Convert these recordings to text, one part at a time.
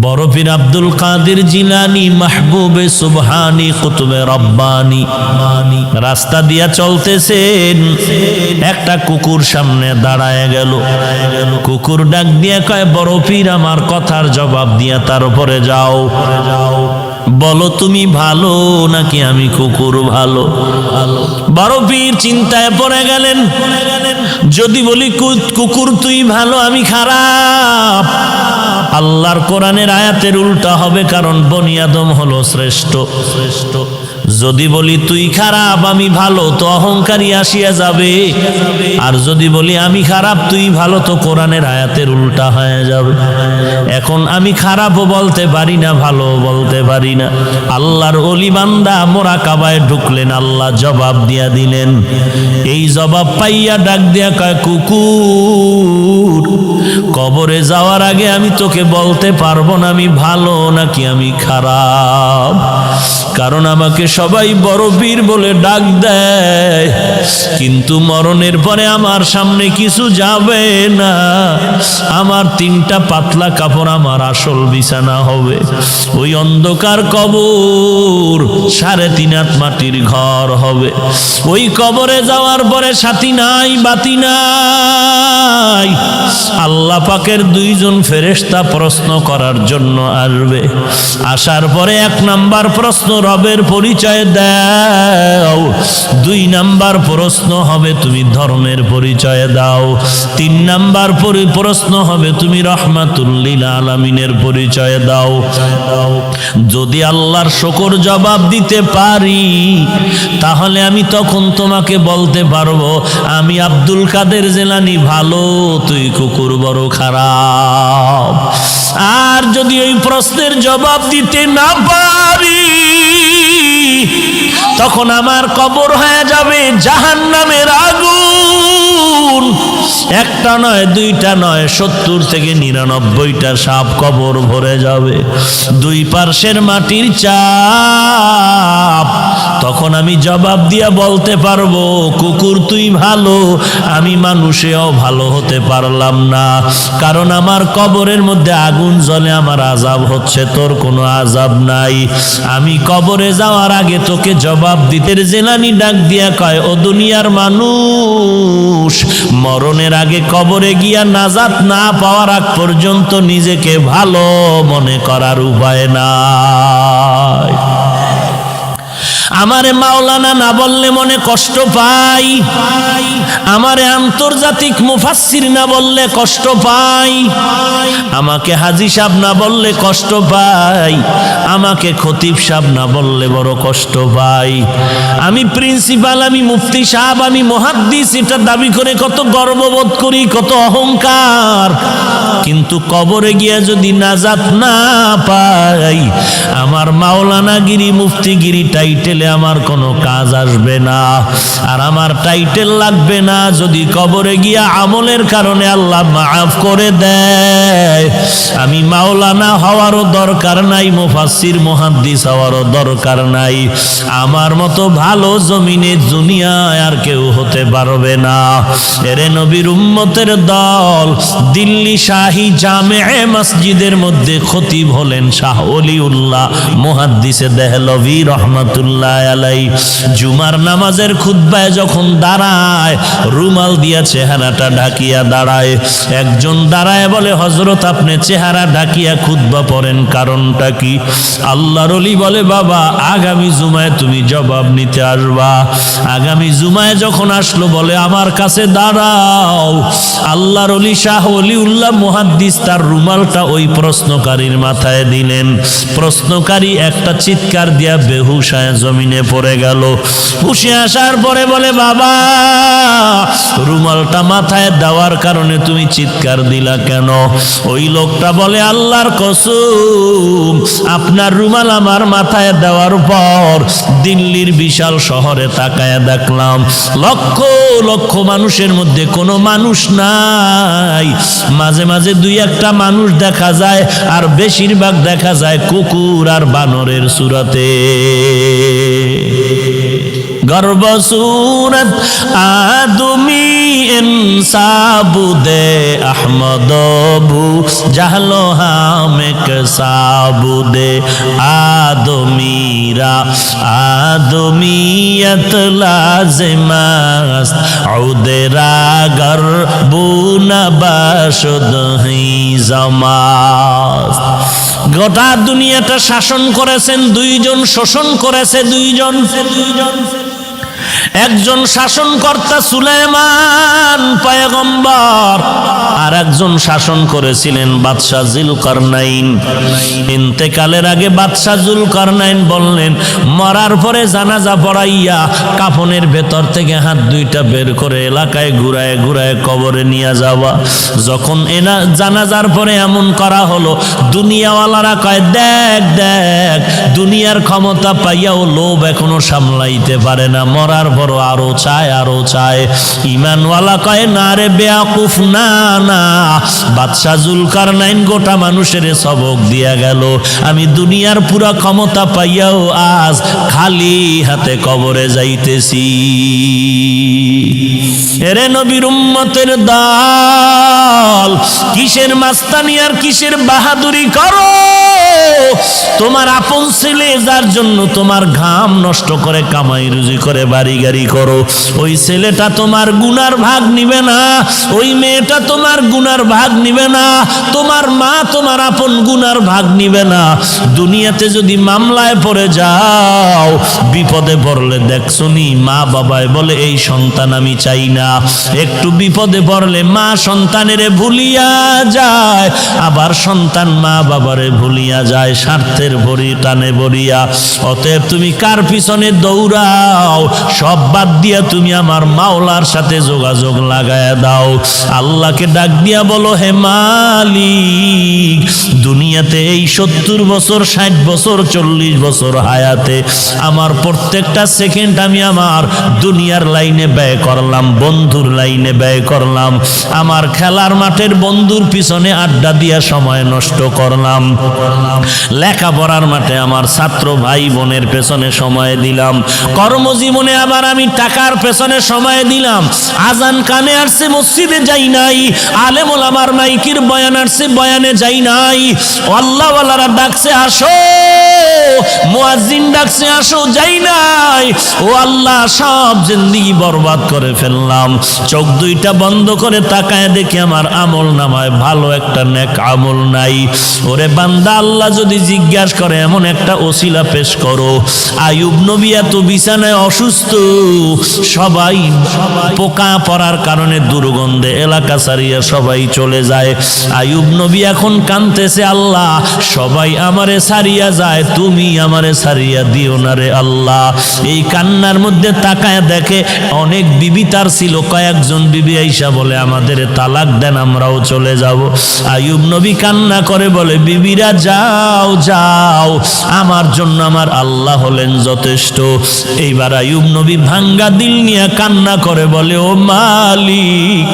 বড় পীর আব্দুল কাদের জিলানী মাহবুবে সুবহানী কুতুবে রব্বানী রাস্তা দিয়া চলতেছেন, একটা কুকুর সামনে দাঁড়ায় গেল। কুকুর ডাক দিয়ে কয়, বড় পীর আমার কথার জবাব দিয়া তার উপরে যাও, বলো তুমি ভালো নাকি আমি কুকুর ভালো? বড় পীর চিন্তায় পড়ে গেলেন, যদি বলি কুকুর তুই ভালো আমি খারাপ, আল্লাহর কোরআনের আয়াতের উল্টা হবে, কারণ বনি আদম হলো শ্রেষ্ঠ। যদি বলি তুই খারাপ আমি ভালো, তো অহংকারী আসিয়া যাবে। আর যদি বলি আমি খারাপ তুই ভালো, তো কোরআনের আয়াতের উল্টা হয়ে যাবে। এখন আমি খারাপও বলতে পারি না, ভালো বলতে পারি না। আল্লাহর ওলি বান্দা মুরাকাবায় ঢুকলেন, আল্লাহ জবাব দিয়া দিলেন। এই জবাব পাইয়া ডাক দিয়া কয়, কুকুর কবরে যাওয়ার আগে আমি তোকে বলতে পারবো না আমি ভালো নাকি আমি খারাপ, কারণ আমাকে সবাই বড় পীর বলে ডাক দেয়, কিন্তু মরণের পরে আমার সামনে কিছু যাবে না। আমার 3টা পাতলা কাপড় আমার আসল বিছানা হবে। ওই অন্ধকার কবর 3.5 হাত মাটির ঘর হবে। ওই কবরে যাওয়ার পরে সাথী নাই, বাতি নাই। আল্লাহ পাকের 2 জন ফেরেশতা প্রশ্ন করার জন্য আসবে। আসার পরে 1 নাম্বার প্রশ্ন, রবের পরিচয় দাও। 2 নাম্বার প্রশ্ন হবে তুমি ধর্মের পরিচয় দাও। 3 নাম্বার প্রশ্ন হবে তুমি রহমাতুল লিল আলামিনের পরিচয় দাও। যদি আল্লাহর শুকর জবাব দিতে পারি, তাহলে আমি তখন তোমাকে বলতে পারবো আমি আব্দুল কাদের জিলানী ভালো, তুই কুকুর বড় খারাপ। আর যদি এই প্রশ্নের জবাব দিতে না পারি, তখন আমার কবর হয়ে যাবে জাহান্নামের আগুন। 1টা নয়, 2টা নয়, 70 থেকে 99টা সাপ কবর ভরে যাবে। 2 পার্শ্বের মাটির চাপ। তখন আমি জবাব দিয়া বলতে পারবো কুকুর তুই ভালো, আমি মানুষেও ভালো হতে পারলাম না, কারণ আমার কবরের মধ্যে আগুন জ্বলে, আমার আযাব হচ্ছে, তোর কোনো আযাব নাই। আমি কবরে যাওয়ার আগে তোকে জবাব দিতে। জিলানী ডাক দিয়া কয়, ও দুনিয়ার মানুষ, মরণের আগে কবরে গিয়া নাজাত না পাওয়ার আগ পর্যন্ত নিজেকে ভালো মনে করার উপায় নাই। আমারে মাওলানা না বললে মনে কষ্ট পাই, আমারে আন্তর্জাতিক মুফাসসির না বললে কষ্ট পাই, আমাকে হাজী সাহেব না বললে কষ্ট পাই, আমাকে খতিব সাহেব না বললে বড় কষ্ট পাই। আমি প্রিন্সিপাল, আমি মুফতি সাহেব, আমি মুহাদ্দিস, এটা দাবি করে কত গর্ববোধ করি, কত অহংকার। কিন্তু কবরে গিয়া যদি নাজাত না পাই, আমার মাওলানাগিরি মুফতিগিরি টাইটেলে আমার কোনো কাজ আসবে না। আর আমার টাইটেল লাগবে না যদি কবরে গিয়া আমলের কারণে আল্লাহ মাফ করে দেয়। আমি মাওলানা হওয়ারও দরকার নাই, মুফাসসির মুহাদ্দিস হওয়ারও দরকার নাই। আমার মতো ভালো জমিনে দুনিয়ায় আর কেউ হতে পারবে না। এরে নবীর উম্মতের দল, দিল্লি শাহী জামে মসজিদের মধ্যে খতিব হলেন শাহ ওলিউল্লাহ মুহাদ্দিসে দেহলভী রহমাতুল্লাহ আলাই। জুমার নামাজের খুতবায় যখন দাঁড়ায়, রুমাল দিয়া চেহারাটা ঢাকিয়া দাঁড়ায়। একজন দাঁড়ায় বলে, হযরত আপনি চেহারা ঢাকিয়া খুতবা পড়েন, কারণটা কি? আল্লাহর ওলি বলে, বাবা আগামী জুমায় তুমি জবাব নিতে আসবা। আগামী জুমায় যখন আসলো, বলে আমার কাছে দাঁড়াও। আল্লাহর ওলি শাহ ওলিউল্লাহ মুহাদ্দিস তার রুমালটা ওই প্রশ্নকারীর মাথায় দিলেন। প্রশ্নকারী একটা চিৎকার দিয়া বেহুশ হয়ে জমিনে পড়ে গেল। হুশে আসার পরে বলে, বাবা রুমালটা মাথায় দেওয়ার কারণে তুমি চিৎকার দিলা কেন? ওই লোকটা বলে, আল্লাহর কসম, আপনার রুমাল আমার মাথায় দেওয়ার পর দিল্লির বিশাল শহরে তাকায়া দেখলাম লক্ষ লক্ষ মানুষের মধ্যে কোনো মানুষ নাই। মাঝে মাঝে 2-1টা মানুষ দেখা যায়, আর বেশিরভাগ দেখা যায় কুকুর আর বানরের সুরাতে। गर्भ सूरत आदमी इंसाबुदे अहमदबू जहलो हामिक साबुदे आदमीरा आदमीयत लाजिमस्त उदेरा गर्बुना बाशुद ही जमास्त। গোটা দুনিয়াটা শাসন করেছেন দুইজন, শোষণ করেছে দুইজন। একজন শাসনকর্তা সুলাইমান পয়গম্বর, আর একজন শাসন করেছিলেন বাদশাহ যুলকারনাইন। ইন্তেকালের আগে বাদশাহ যুলকারনাইন বললেন, মরার পরে জানাজা পড়াইয়া কাফনের ভেতর থেকে হাত দুইটা বের করে এলাকায় ঘুরায় ঘুরায় কবরে নিয়ে যাওয়া। যখন এনা জানাজার পরে এমন করা হলো, দুনিয়াওয়ালারা কয়, দেখ দেখ, দুনিয়ার ক্ষমতা পাইয়াও লোভ এখনো সামলাইতে পারে না, মরার পর আরো চায় আরো চায়। ইমানওয়ালা কয়, না রে বেয়াকুফ, না না, বাদশাহ যুলকারনাইন গোটা মানুষের সবক দিয়া গেল, আমি দুনিয়ার পুরা ক্ষমতা পাইয়াও আজ খালি হাতে কবরে যাইতেছি। এরে নবীর উম্মতের দল, কিসের মাস্তানি আর কিসের বাহাদুরি করো? তোমার আপন ছেলে যার জন্য তোমার ঘাম নষ্ট করে কামাই রুজি করে বাড়ি গাড়ি করো, ওই ছেলেটা তোমার গুনার ভাগ নিবে না, ওই মেয়েটা তোমার গুনার ভাগ নিবে না, তোমার মা তোমার আপন গুনার ভাগ নিবে না। দুনিয়াতে যদি মামলায় পড়ে যাও, বিপদে পড়লে দেখছনি মা বাবায় বলে এই সন্তান আমি চাই না, একটু বিপদে পড়লে মা সন্তানেরে ভুলিয়া যায়, আবার সন্তান মা বাবারে ভুলিয়া যায় স্বার্থের ভরি টানে ভরিয়া। অতএব তুমি কার পিছনে দৌড়াও, সব বাদ দিয়া তুমি আমার মাওলার সাথে যোগাযোগ লাগায়া দাও। আল্লাহকে ডাক দিয়া বলো, হে মালিক, দুনিয়াতে এই 70 বছর 60 বছর 40 বছর হায়াতে আমার প্রত্যেকটা সেকেন্ড আমি আমার দুনিয়ার লাইনে ব্যয় করলাম, বন্ধুর লাইনে ব্যয় করলাম, আমার খেলার মাঠের বন্ধুর পিছনে আড্ডা দিয়া সময় নষ্ট করলাম, লেখাপড়ার মাঠে আমার ছাত্র ভাই বোনের পেছনে সময় দিলাম, কর্মজীবনে আবার আমি টাকার পেছনে সময় দিলাম, আজান কানে আসছে মসজিদে যাই নাই, আলেম ওলামার মাইকির বয়ান আসছে বয়ানে যাই নাই, আল্লাহওয়ালারা ডাকছে আসো, মুয়াজ্জিন ডাকছে আসো, যাই নাই। ও আল্লাহ, সব জিন্দেগি বরবাদ করে ফেললাম। চোখ দুইটা বন্ধ করে তাকায় দেখি আমার আমল নামায় ভালো একটা নেক আমল নাই। ওরে বান্দা, আল্লাহ যদি জিজ্ঞাসা করে এমন একটা ওসিলা পেশ করো। আইয়ুব নবী এত বিছানায় অসুস্থ, সবাই পোকা পড়ার কারণে দুর্গন্ধে এলাকা ছাড়িয়া সবাই চলে যায়। আইয়ুব নবী এখন কাঁদতেছে, আল্লাহ সবাই আমারে ছাড়িয়া যায়, তুমি আমারে ছাড়িয়া দিও না রে আল্লাহ। এই কান্নার মধ্যে তাকায় দেখে অনেক বিবি তার ছিল, কয়েকজন বিবি আইসা বলে আমাদের তালাক দেন, আমরাও চলে যাব। আইয়ুব নবী কান্না করে বলে, বিবিরা যাও যাও, আমার জন্য আমার আল্লাহ হলেন যথেষ্ট। এইবার আইয়ুব নবী ভাঙ্গা দিল নিয়ে কান্না করে বলে, ও মালিক,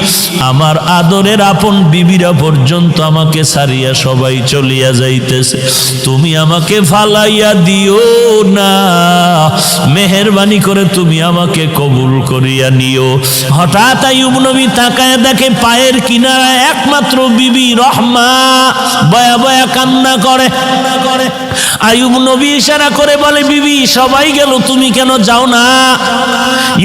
আমার আদরের আপন বিবিরা পর্যন্ত আমাকে ছাড়িয়া সবাই চলিয়া যাইতেছে, তুমি আমাকে ফালাইয়া দিও না, মেহেরবানি করে তুমি আমাকে কবুল করিয়া নিও। হঠাৎ আইয়ুব নবী তাকায় দেখে পায়ের কিনারায় একমাত্র বিবি রহমা বয়া বয়া কান্না করে। আইয়ুব নবী ইশারা করে বলে, বিবি সবাই গেল, তুমি কেন যাও না?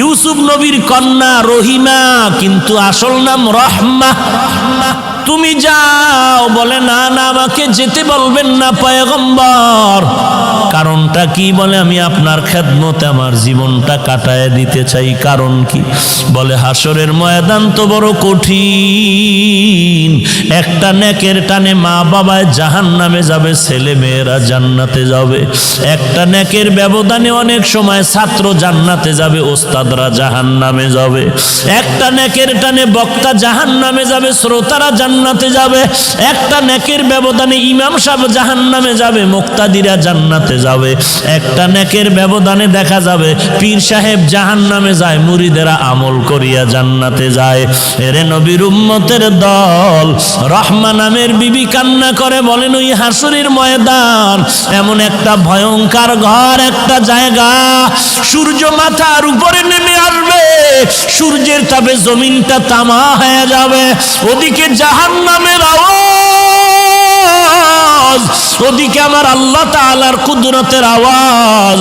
ইউসুফ নবীর কন্যা রহিমা, কিন্তু আসল নাম রহমা, তুমি যাও। বলে, না না, আমাকে যেতে বলবেন না পয়গম্বর। কারণটা কি? বলে, আমি আপনার খেদমতে আমার জীবনটা কাটায় দিতে চাই। কারণ কি? বলে, হাসরের ময়দান তো বড় কঠিন, একটা নেকের টানে মা বাবায় জাহান্নামে যাবে, ছেলে মেয়েরা জান্নাতে যাবে। একটা নেকের ব্যবধানে অনেক সময় ছাত্র জান্নাতে যাবে, ওস্তাদরা জাহান্নামে যাবে। একটা নেকের টানে বক্তা জাহান্নামে যাবে, শ্রোতারা জান্নাতে যাবে। একটা নেকের ব্যবধানে ইমাম সাহেব জাহান্নামে যাবে, মুক্তাদিরা জান্নাতে যাবে, একটা নেকের ব্যবধানে দেখা যাবে পীর সাহেব জাহান্নামে যায়, মুরিদেরা আমল করিয়া জান্নাতে যায়। এরে নবীর উম্মতের দল, রহমা নামের বিবি কান্না করে বলেন, ওই হাসরের ময়দান এমন একটা ভয়ঙ্কর ঘর, একটা জায়গা, সূর্য মাথার উপরে নেমে আসবে, সূর্যের তাপে জমিনটা তামা হয়ে যাবে, ওদিকে জাহান্নামের আওয়াজ, ওদিকে আমার আল্লাহ তাআলার কুদরতের আওয়াজ।